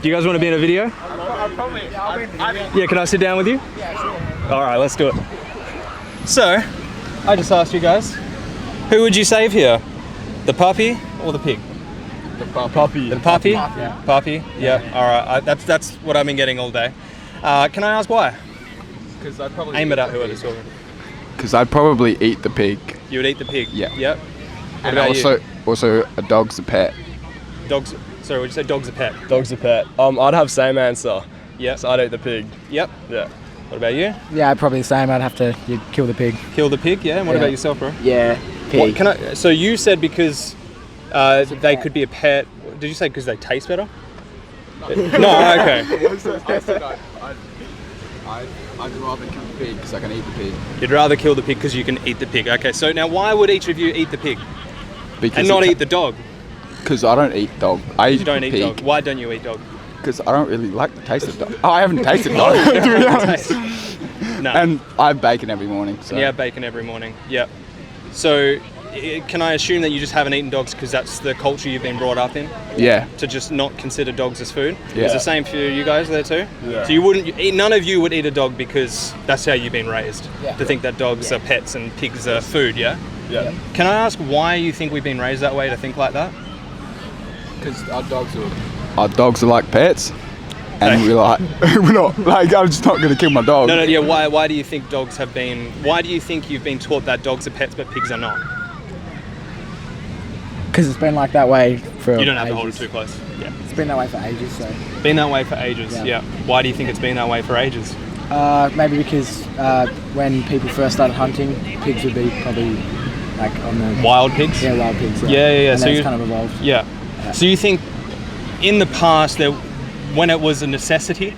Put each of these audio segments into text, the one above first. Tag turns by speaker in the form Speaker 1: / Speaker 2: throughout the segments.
Speaker 1: Do you guys want to be in a video? Yeah, can I sit down with you?
Speaker 2: Yeah, sure.
Speaker 1: All right, let's do it. So, I just asked you guys, who would you save here? The puppy or the pig?
Speaker 2: The puppy.
Speaker 1: The puppy?
Speaker 2: Yeah.
Speaker 1: Puppy? Yeah. All right. That's what I've been getting all day. Can I ask why?
Speaker 2: Because I'd probably
Speaker 1: Aim it at whoever's talking.
Speaker 3: Because I'd probably eat the pig.
Speaker 1: You would eat the pig?
Speaker 3: Yeah.
Speaker 1: Yep. What
Speaker 3: And
Speaker 1: about you?
Speaker 3: also a dog's a pet.
Speaker 1: Dogs. Sorry, would you say dog's a pet?
Speaker 4: Dog's a pet. I'd have same answer.
Speaker 1: Yep.
Speaker 4: So I'd eat the pig.
Speaker 1: Yep.
Speaker 4: Yeah.
Speaker 1: What about you?
Speaker 5: Yeah, probably the same. I'd have to kill the pig.
Speaker 1: Kill the pig, yeah? And what
Speaker 5: Yeah.
Speaker 1: about yourself, bro?
Speaker 5: Yeah, pig.
Speaker 1: So you said because they could be a pet. Did you say because they taste better? No, okay.
Speaker 3: I'd rather kill the pig because I can eat the pig.
Speaker 1: You'd rather kill the pig because you can eat the pig. Okay, so now why would each of you eat the pig
Speaker 3: Because
Speaker 1: and not eat the dog?
Speaker 3: Because I don't eat dog. I eat
Speaker 1: You don't eat
Speaker 3: pig.
Speaker 1: dog. Why don't you eat dog?
Speaker 3: Because I don't really like the taste of dog. Oh, I haven't tasted dog, to be honest.
Speaker 1: No.
Speaker 3: And I have bacon every morning. So.
Speaker 1: And you have bacon every morning. Yep. So can I assume that you just haven't eaten dogs because that's the culture you've been brought up in?
Speaker 3: Yeah.
Speaker 1: To just not consider dogs as food?
Speaker 3: Yeah.
Speaker 1: It's the same for you guys there too?
Speaker 4: Yeah.
Speaker 1: So none of you would eat a dog because that's how you've been raised?
Speaker 5: Yeah.
Speaker 1: To think that dogs are pets and pigs are food, yeah?
Speaker 4: Yeah.
Speaker 1: Can I ask why you think we've been raised that way to think like that?
Speaker 3: Because our dogs are like pets. And we're not, like, I'm just not going to kill my dog.
Speaker 1: No, yeah, why do you think why do you think you've been taught that dogs are pets but pigs are not?
Speaker 5: Because it's been like that way for
Speaker 1: You don't have
Speaker 5: ages.
Speaker 1: to hold it too close. Yeah.
Speaker 5: It's been that way for ages, so...
Speaker 1: Been that way for ages,
Speaker 5: Yeah.
Speaker 1: yeah. Why do you think it's been that way for ages?
Speaker 5: Maybe because when people first started hunting, pigs would be probably like on the...
Speaker 1: Wild pigs?
Speaker 5: Yeah, wild pigs.
Speaker 1: Yeah.
Speaker 5: And
Speaker 1: So
Speaker 5: then
Speaker 1: you-
Speaker 5: it's kind of evolved.
Speaker 1: Yeah. So you think in the past when it was a necessity,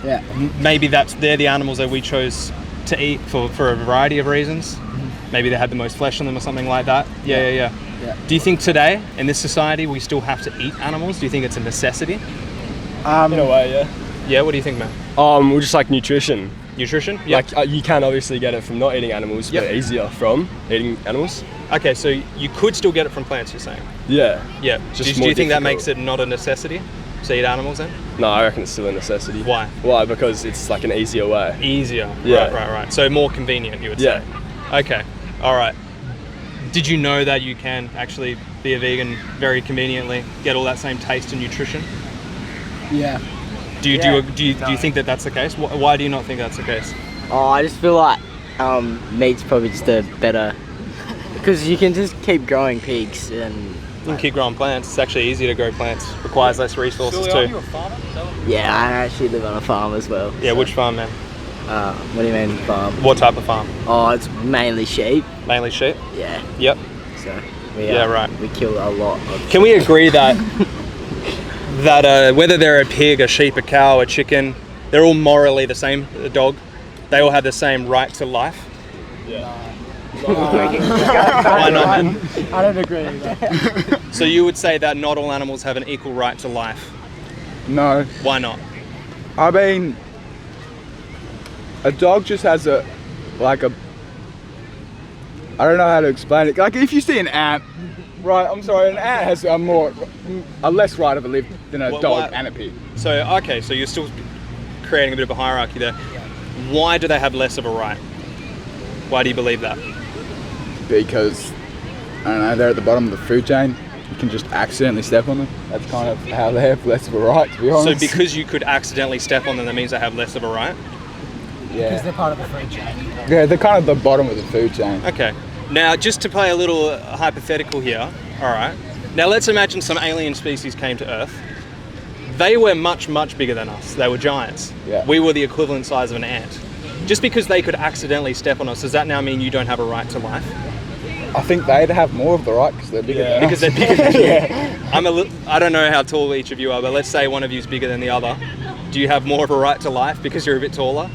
Speaker 5: Yeah.
Speaker 1: maybe they're the animals that we chose to eat for a variety of reasons. Maybe they had the most flesh on them or something like that. Yeah. Do you think today in this society we still have to eat animals? Do you think it's a necessity?
Speaker 4: In a way, yeah.
Speaker 1: Yeah. What do you think, man?
Speaker 4: Well, just like nutrition.
Speaker 1: Nutrition? Yep.
Speaker 4: Like you can obviously get it from not eating animals,
Speaker 1: Yep.
Speaker 4: but easier from eating animals.
Speaker 1: Okay, so you could still get it from plants. You're saying?
Speaker 4: Yeah.
Speaker 1: Yeah.
Speaker 4: Just
Speaker 1: Do
Speaker 4: more
Speaker 1: you think that
Speaker 4: difficult.
Speaker 1: makes it not a necessity to eat animals then?
Speaker 4: No, I reckon it's still a necessity.
Speaker 1: Why?
Speaker 4: Why? Because it's like an easier way.
Speaker 1: Easier.
Speaker 4: Yeah.
Speaker 1: Right. So more convenient, you would
Speaker 4: Yeah.
Speaker 1: say. Okay. All right. Did you know that you can actually be a vegan very conveniently, get all that same taste and nutrition?
Speaker 5: Yeah.
Speaker 1: Do you think that that's the case? Why do you not think that's the case?
Speaker 6: Oh, I just feel like meat's probably just a better, because you can just keep growing pigs and
Speaker 1: You can keep growing plants. It's actually easier to grow plants. Requires less resources too.
Speaker 6: yeah, I actually live on a farm as well.
Speaker 1: Yeah, which farm, man?
Speaker 6: What do you mean farm?
Speaker 1: What type of farm?
Speaker 6: Oh, it's mainly sheep.
Speaker 1: Mainly sheep?
Speaker 6: Yeah,
Speaker 1: Yep.
Speaker 6: so we kill a lot of.
Speaker 1: Can we agree that whether they're a pig, a sheep, a cow, a chicken, they're all morally the same, a dog? They all have the same right to life? Why not, man?
Speaker 5: I don't agree with that.
Speaker 1: So you would say that not all animals have an equal right to life?
Speaker 3: No.
Speaker 1: Why not?
Speaker 3: I mean, a dog just has I don't know how to explain it. Like if you see an ant, right, an ant has a less right of a live than a dog and a pig.
Speaker 1: So, okay, so you're still creating a bit of a hierarchy there. Why do they have less of a right? Why do you believe that?
Speaker 3: Because, I don't know, they're at the bottom of the food chain. You can just accidentally step on them. That's kind of how they have less of a right, to be honest.
Speaker 1: So because you could accidentally step on them, that means they have less of a right?
Speaker 5: Because
Speaker 3: Yeah.
Speaker 5: they're part of the food chain.
Speaker 3: Yeah, they're kind of the bottom of the food chain.
Speaker 1: Okay. Now, just to play a little hypothetical here, all right. Now, let's imagine some alien species came to Earth. They were much, much bigger than us. They were giants.
Speaker 3: Yeah.
Speaker 1: We were the equivalent size of an ant. Just because they could accidentally step on us, does that now mean you don't have a right to life?
Speaker 3: I think they'd have more of the right because they're bigger than
Speaker 1: Because
Speaker 3: us.
Speaker 1: they're bigger than you. I don't know how tall each of you are, but let's say one of you is bigger than the other. Do you have more of a right to life because you're a bit taller?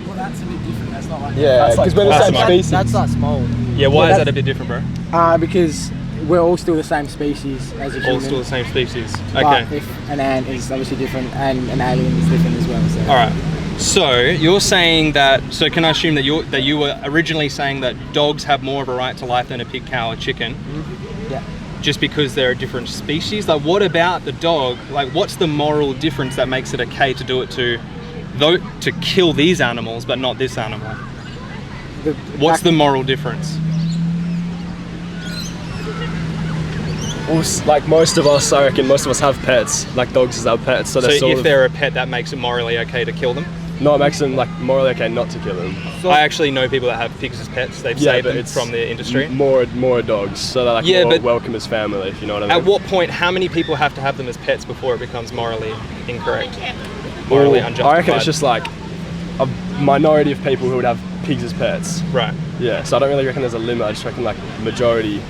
Speaker 5: Well, that's a bit different. That's not like...
Speaker 3: Yeah, because we're the
Speaker 1: That's
Speaker 3: same
Speaker 1: fine.
Speaker 3: species.
Speaker 6: That's not small.
Speaker 1: Yeah, why
Speaker 5: Yeah,
Speaker 1: is that a bit different, bro?
Speaker 5: Because we're all still the same species as a human.
Speaker 1: All still the same species.
Speaker 5: But
Speaker 1: Okay.
Speaker 5: if an ant is obviously different and an alien is different as well. So.
Speaker 1: All right. So you're saying that. So can I assume that you were originally saying that dogs have more of a right to life than a pig, cow, or chicken?
Speaker 5: Yeah.
Speaker 1: just because they're a different species? Like, what about the dog? Like, what's the moral difference that makes it okay to do it to kill these animals but not this animal? What's the moral difference?
Speaker 4: Well, like most of us, I reckon most of us have pets, like dogs as our pets. So
Speaker 1: if they're a pet, that makes it morally okay to kill them?
Speaker 4: No, it makes them like morally okay not to kill them.
Speaker 1: I actually know people that have pigs as pets. They've saved them from the industry.
Speaker 4: More dogs, so they're like more welcome as family, if you know what I mean.
Speaker 1: At what point, how many people have to have them as pets before it becomes morally incorrect? Morally unjustified?
Speaker 4: I reckon it's just like a minority of people who would have pigs as pets.
Speaker 1: Right.
Speaker 4: Yeah, so I don't really reckon there's a limit. I just reckon like majority,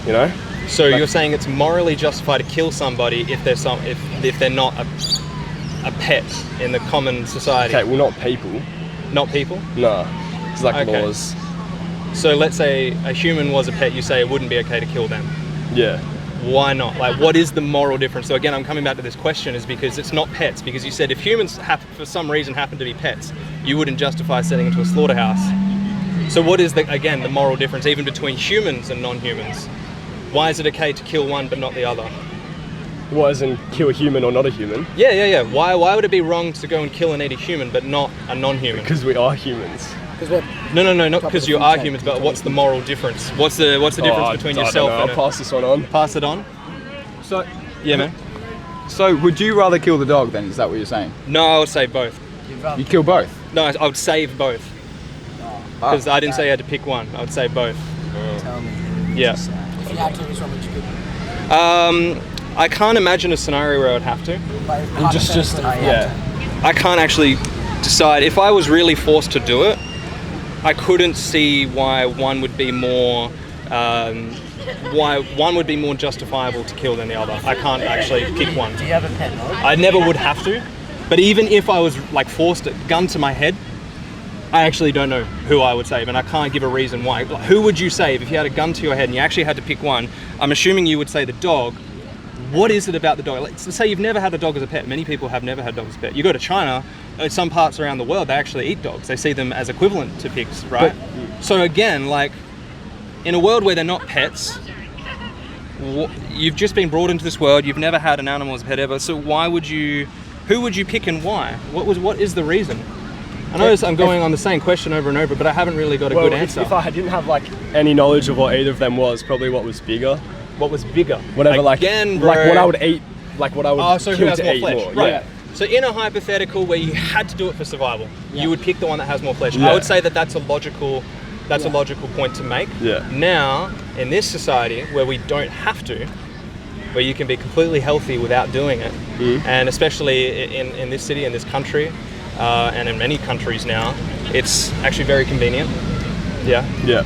Speaker 4: you know?
Speaker 1: So you're saying it's morally justified to kill somebody if they're not a pet in the common society?
Speaker 4: Okay, well, not people.
Speaker 1: Not people?
Speaker 4: No, it's like laws.
Speaker 1: So let's say a human was a pet, you say it wouldn't be okay to kill them.
Speaker 4: Yeah.
Speaker 1: Why not? Like, what is the moral difference? So again, I'm coming back to this question is because it's not pets, because you said if humans for some reason happen to be pets, you wouldn't justify sending them to a slaughterhouse. So what is the moral difference even between humans and non-humans? Why is it okay to kill one but not the other?
Speaker 4: What, as in kill a human or not a human?
Speaker 1: Yeah. Why would it be wrong to go and kill and eat a human but not a non-human?
Speaker 4: Because we are humans.
Speaker 1: No, not because you are humans, but what's the moral difference? What's the difference between yourself and
Speaker 4: I'll pass this one on.
Speaker 1: Pass it on?
Speaker 3: So,
Speaker 1: yeah, man.
Speaker 3: So, would you rather kill the dog then? Is that what you're saying?
Speaker 1: No, I would say both.
Speaker 3: You kill both?
Speaker 1: No, I would save both. Because I didn't say you had to pick one. I would say both.
Speaker 5: Tell me.
Speaker 1: Yeah.
Speaker 5: If you had to, which one would you pick?
Speaker 1: I can't imagine a scenario where I'd have to. I can't actually decide. If I was really forced to do it, I couldn't see why one would be more justifiable to kill than the other. I can't actually pick one.
Speaker 6: Do you have a pet dog?
Speaker 1: I never would have to, but even if I was like forced, gun to my head, I actually don't know who I would save, and I can't give a reason why. Like, who would you save if you had a gun to your head and you actually had to pick one? I'm assuming you would say the dog. What is it about the dog? Let's say you've never had a dog as a pet. Many people have never had dogs as a pet. You go to China, in some parts around the world, they actually eat dogs. They see them as equivalent to pigs, right? So again, like, in a world where they're not pets, you've just been brought into this world, you've never had an animal as a pet ever, so who would you pick and why? What is the reason? I know I'm going on the same question over and over, but I haven't really got a good answer.
Speaker 4: If I didn't have like any knowledge of what either of them was, probably what was bigger.
Speaker 1: What was bigger?
Speaker 4: Whatever,
Speaker 1: again,
Speaker 4: like what I would eat, like what I would
Speaker 1: so
Speaker 4: kill
Speaker 1: who has
Speaker 4: to
Speaker 1: more
Speaker 4: eat
Speaker 1: flesh?
Speaker 4: more.
Speaker 1: Right.
Speaker 4: Yeah.
Speaker 1: So in a hypothetical where you had to do it for survival, you would pick the one that has more flesh. I would say that's a logical point to make.
Speaker 4: Yeah.
Speaker 1: Now, in this society where we don't have to, where you can be completely healthy without doing it, and especially in this city, in this country, and in many countries now, it's actually very convenient. Yeah.
Speaker 4: Yeah.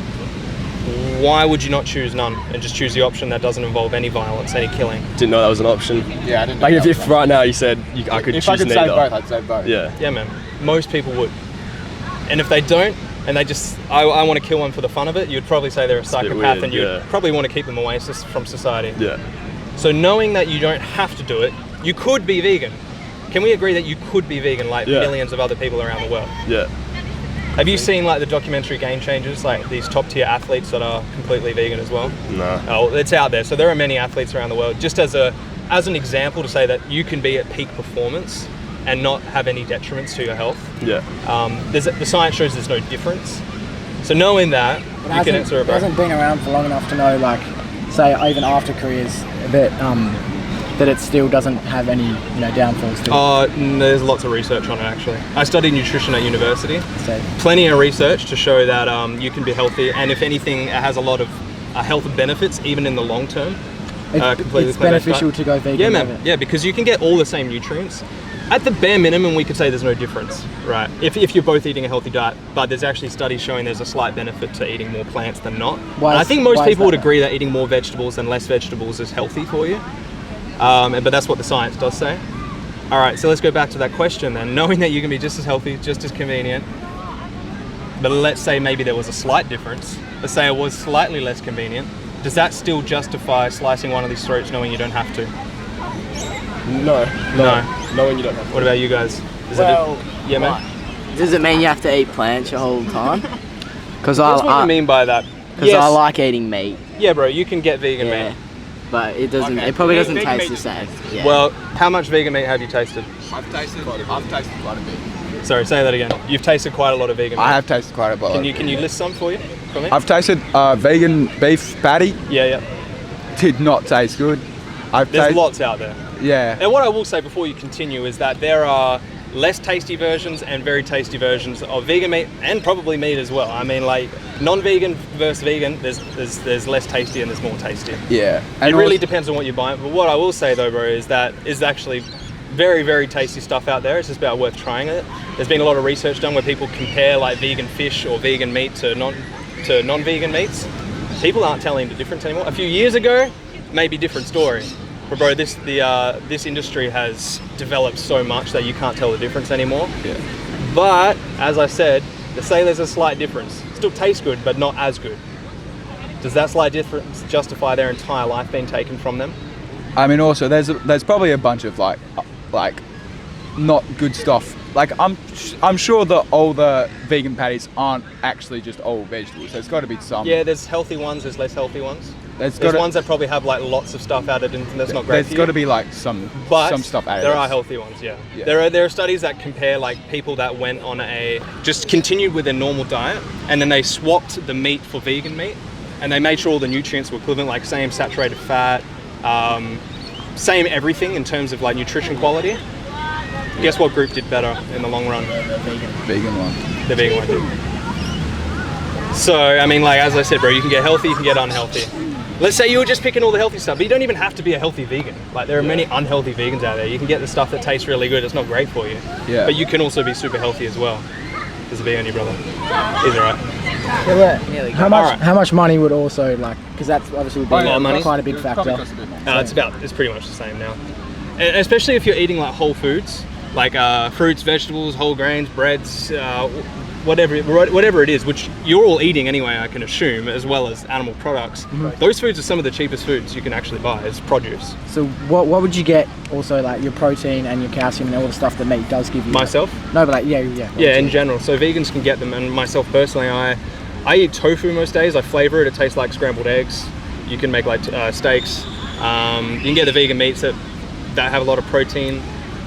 Speaker 1: Why would you not choose none and just choose the option that doesn't involve any violence, any killing?
Speaker 4: Didn't know that was an option.
Speaker 3: Yeah, I didn't know.
Speaker 4: Like if right now you said I could choose
Speaker 3: If I could
Speaker 4: neither.
Speaker 3: save both, I'd save both.
Speaker 4: Yeah.
Speaker 1: Yeah, man. Most people would. And if they don't, and they just, I want to kill one for the fun of it, you'd probably say they're a psychopath,
Speaker 4: weird,
Speaker 1: and you'd probably want to keep them away from society.
Speaker 4: Yeah.
Speaker 1: So knowing that you don't have to do it, you could be vegan. Can we agree that you could be vegan like millions of other people around the world?
Speaker 4: Yeah.
Speaker 1: Have you seen like the documentary Game Changers, like these top tier athletes that are completely vegan as well?
Speaker 4: No.
Speaker 1: Oh, it's out there. So there are many athletes around the world. Just as an example to say that you can be at peak performance and not have any detriments to your health.
Speaker 4: Yeah.
Speaker 1: The science shows there's no difference. So knowing that, you can answer
Speaker 5: it hasn't been around for long enough to know, like, say even after careers, that it still doesn't have any downfalls to it.
Speaker 1: There's lots of research on it actually. I studied nutrition at university.
Speaker 5: So,
Speaker 1: plenty of research to show that you can be healthy, and if anything, it has a lot of health benefits even in the long term.
Speaker 5: It's beneficial to go vegan.
Speaker 1: Yeah, man. Yeah, because you can get all the same nutrients. At the bare minimum, we could say there's no difference, right? If you're both eating a healthy diet, but there's actually studies showing there's a slight benefit to eating more plants than not. I think most people would agree that eating more vegetables than less vegetables is healthy for you. But that's what the science does say. All right, so let's go back to that question then. Knowing that you can be just as healthy, just as convenient, but let's say maybe there was a slight difference. Let's say it was slightly less convenient. Does that still justify slicing one of these throats knowing you don't have to?
Speaker 4: No. Knowing you don't have to.
Speaker 1: What about you guys? Yeah, man.
Speaker 6: Does it mean you have to eat plants your whole time? Because
Speaker 1: That's what you mean by that.
Speaker 6: Because I like eating meat.
Speaker 1: Yeah, bro, you can get vegan meat.
Speaker 6: but it doesn't.
Speaker 3: Okay.
Speaker 6: It probably doesn't
Speaker 3: Vegan
Speaker 6: taste
Speaker 3: meat
Speaker 6: the same. Yeah.
Speaker 1: Well, how much vegan meat have you tasted?
Speaker 3: I've tasted quite a bit.
Speaker 1: Sorry, say that again. You've tasted quite a lot of vegan meat.
Speaker 3: I have tasted quite a bit.
Speaker 1: Can you list some for me?
Speaker 3: I've tasted vegan beef patty.
Speaker 1: Yeah.
Speaker 3: Did not taste good.
Speaker 1: There's lots out there.
Speaker 3: Yeah.
Speaker 1: And what I will say before you continue is that there are less tasty versions and very tasty versions of vegan meat, and probably meat as well. I mean, like non-vegan versus vegan, there's less tasty and there's more tasty.
Speaker 3: Yeah. And
Speaker 1: it really depends on what you buy. But what I will say though, bro, is that is actually very, very tasty stuff out there. It's just about worth trying it. There's been a lot of research done where people compare like vegan fish or vegan meat to non-vegan meats. People aren't telling the difference anymore. A few years ago, maybe different story. But bro, this industry has developed so much that you can't tell the difference anymore.
Speaker 3: Yeah.
Speaker 1: But as I said, they say there's a slight difference. Still tastes good, but not as good. Does that slight difference justify their entire life being taken from them?
Speaker 3: I mean, also there's probably a bunch of like not good stuff. Like I'm sure that all the vegan patties aren't actually just all vegetables. There's got to be some.
Speaker 1: Yeah, there's healthy ones. There's less healthy ones.
Speaker 3: There's
Speaker 1: ones that probably have like lots of stuff added in that's not great.
Speaker 3: There's got to be like some stuff added.
Speaker 1: There are healthy ones, yeah. There are studies that compare like people that went on just continued with their normal diet and then they swapped the meat for vegan meat and they made sure all the nutrients were equivalent, like same saturated fat, same everything in terms of like nutrition quality. Guess what group did better in the long run?
Speaker 3: Vegan one.
Speaker 1: The vegan one did. So, I mean, like, as I said, bro, you can get healthy, you can get unhealthy. Let's say you were just picking all the healthy stuff, but you don't even have to be a healthy vegan. Like, there are many unhealthy vegans out there. You can get the stuff that tastes really good, it's not great for you.
Speaker 3: Yeah.
Speaker 1: But you can also be super healthy as well. There's a bee on you, brother. He's alright.
Speaker 5: Yeah, how much money would also, like, because that's obviously would be quite a big factor.
Speaker 1: It's pretty much the same now. And especially if you're eating, like, whole foods, like fruits, vegetables, whole grains, breads, whatever it is, which you're all eating anyway, I can assume, as well as animal products. Mm-hmm. Those foods are some of the cheapest foods you can actually buy as produce.
Speaker 5: So what would you get also, like your protein and your calcium and all the stuff that meat does give you?
Speaker 1: Myself?
Speaker 5: No, but like, yeah.
Speaker 1: Yeah, in general. So vegans can get them, and myself personally, I eat tofu most days. I flavor it. It tastes like scrambled eggs. You can make like steaks. You can get the vegan meats that have a lot of protein,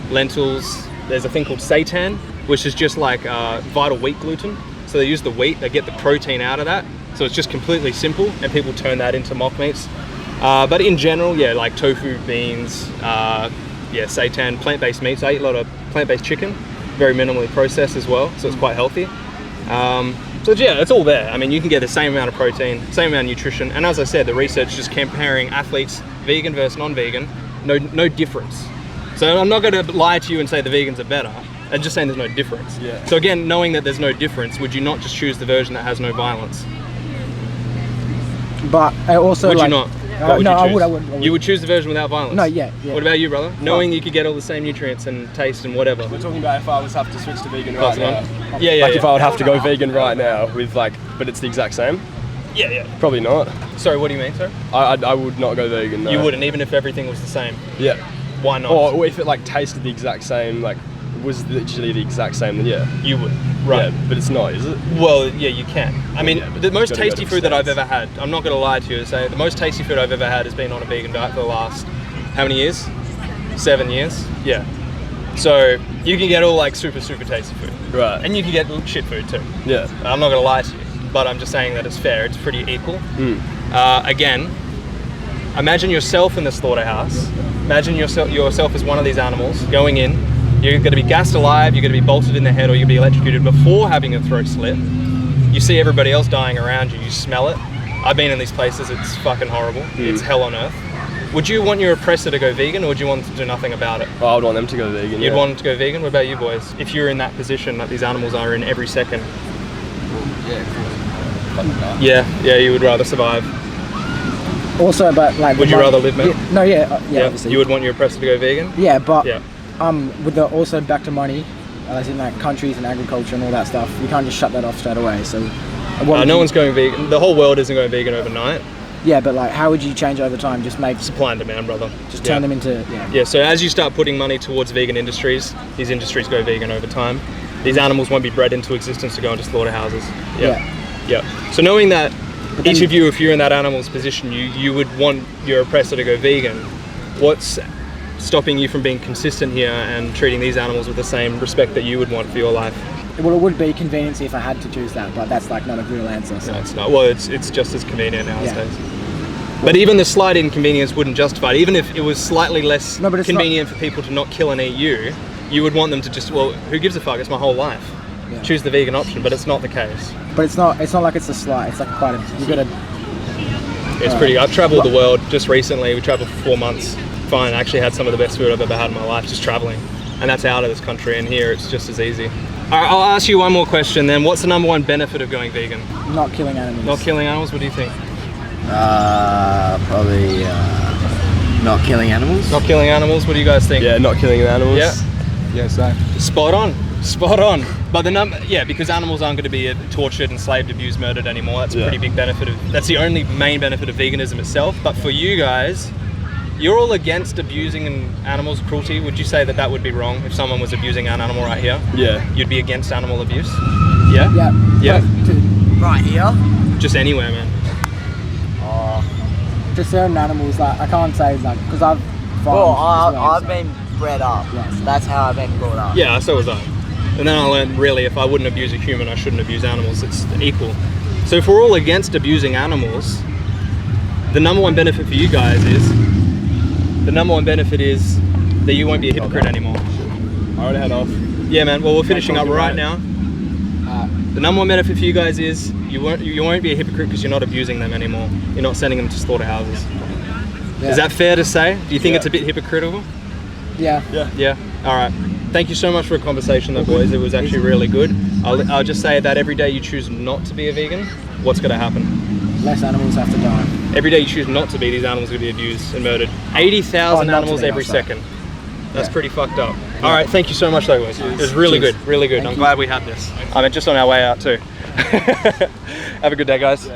Speaker 1: lentils. There's a thing called seitan, which is just like vital wheat gluten. So they use the wheat, they get the protein out of that. So it's just completely simple, and people turn that into mock meats. But in general, yeah, like tofu, beans, seitan, plant-based meats. I eat a lot of plant-based chicken, very minimally processed as well, so it's quite healthy. So yeah, it's all there. I mean, you can get the same amount of protein, same amount of nutrition, and as I said, the research is comparing athletes, vegan versus non-vegan, no difference. So I'm not going to lie to you and say the vegans are better. I'm just saying there's no difference.
Speaker 4: Yeah.
Speaker 1: So again, knowing that there's no difference, would you not just choose the version that has no violence?
Speaker 5: But also,
Speaker 1: would
Speaker 5: like,
Speaker 1: you not?
Speaker 5: No, I would.
Speaker 1: You would choose the version without violence?
Speaker 5: No, yeah.
Speaker 1: What about you, brother? Knowing you could get all the same nutrients and taste and whatever.
Speaker 4: We're talking about if I was have to switch to vegan right now.
Speaker 1: Yeah.
Speaker 4: Like if I would have to go vegan right now with like, but it's the exact same?
Speaker 1: Yeah.
Speaker 4: Probably not.
Speaker 1: Sorry, what do you mean, sir?
Speaker 4: I would not go vegan, no.
Speaker 1: You wouldn't, even if everything was the same?
Speaker 4: Yeah.
Speaker 1: Why not?
Speaker 4: Or if it like tasted the exact same, like was literally the exact same, then yeah.
Speaker 1: You would, right.
Speaker 4: Yeah, but it's not, is it?
Speaker 1: Well, yeah, you can. I mean, the most tasty food that I've
Speaker 4: stands.
Speaker 1: ever had, I'm not going to lie to you and say, the most tasty food I've ever had has been on a vegan diet for the last, how many years? 7 years? Yeah. So, you can get all like super tasty food.
Speaker 4: Right.
Speaker 1: And you can get shit food too.
Speaker 4: Yeah.
Speaker 1: I'm not going to lie to you, but I'm just saying that it's fair, it's pretty equal. Again, imagine yourself in the slaughterhouse. Imagine yourself as one of these animals going in. You're going to be gassed alive, you're going to be bolted in the head, or you're going to be electrocuted before having a throat slit. You see everybody else dying around you, you smell it. I've been in these places, it's fucking horrible. It's hell on earth. Would you want your oppressor to go vegan, or would you want to do nothing about it?
Speaker 4: Well, I would want them to go vegan.
Speaker 1: You'd want them to go vegan? What about you boys? If you're in that position that these animals are in every second. Yeah, you would rather survive.
Speaker 5: Also, but like,
Speaker 1: would you rather live, mate?
Speaker 5: Yeah, obviously.
Speaker 1: You would want your oppressor to go vegan?
Speaker 5: Yeah, but with the also back to money, as in like countries and agriculture and all that stuff, you can't just shut that off straight away. So,
Speaker 1: no one's going vegan. The whole world isn't going vegan overnight.
Speaker 5: Yeah, but like, how would you change over time? Just make
Speaker 1: supply and demand, brother.
Speaker 5: Just turn them into
Speaker 1: Yeah. So as you start putting money towards vegan industries, these industries go vegan over time. These animals won't be bred into existence to go into slaughterhouses. Yeah. So knowing that Each of you, if you're in that animal's position, you would want your oppressor to go vegan. What's stopping you from being consistent here and treating these animals with the same respect that you would want for your life?
Speaker 5: Well, it would be convenience if I had to choose that, but that's like not a real answer. So.
Speaker 1: No, it's not. Well, it's just as convenient nowadays. But even the slight inconvenience wouldn't justify it. Even if it was slightly less convenient for people to not kill and eat you would want them to just, well, who gives a fuck? It's my whole life. Yeah. Choose the vegan option, but it's not the case.
Speaker 5: But it's not like it's a slight. It's like quite a. You gotta.
Speaker 1: It's pretty. I've travelled the world just recently. We travelled for 4 months. Fine. I actually had some of the best food I've ever had in my life just travelling, and that's out of this country. And here it's just as easy. All right, I'll ask you one more question then. What's the number one benefit of going vegan?
Speaker 5: Not killing animals.
Speaker 1: Not killing animals. What do you think?
Speaker 6: Probably not killing animals.
Speaker 1: Not killing animals. What do you guys think?
Speaker 4: Yeah, not killing animals.
Speaker 3: Yeah, same.
Speaker 1: Spot on. But because animals aren't going to be tortured, enslaved, abused, murdered anymore. That's a pretty big benefit that's the only main benefit of veganism itself. But for you guys, you're all against abusing animals, cruelty. Would you say that would be wrong if someone was abusing an animal right here? Yeah. You'd be against animal abuse? Yeah?
Speaker 5: Yeah.
Speaker 6: Right here?
Speaker 1: Just anywhere, man.
Speaker 5: Just certain animals, like I can't say like because I've
Speaker 6: I've been bred up. Yes. That's how I've been brought up.
Speaker 1: Yeah, so was I. And then I learned really if I wouldn't abuse a human, I shouldn't abuse animals. It's equal. So if we're all against abusing animals, the number one benefit for you guys is that you won't be a hypocrite anymore.
Speaker 4: I already had off.
Speaker 1: Yeah, man. Well, we're finishing up right now. The number one benefit for you guys is you won't be a hypocrite because you're not abusing them anymore. You're not sending them to slaughterhouses. Yeah. Is that fair to say? Do you think it's a bit hypocritical?
Speaker 5: Yeah.
Speaker 1: All right. Thank you so much for a conversation though, boys. It was actually really good. I'll just say that every day you choose not to be a vegan, what's going to happen?
Speaker 5: Less animals have to die.
Speaker 1: Every day you choose not to be, these animals are going to be abused and murdered. 80,000 animals every second. That's pretty fucked up. All right, thank you so much though, guys. It was really good, really good. I'm glad we had this. I'm just on our way out too. Have a good day, guys.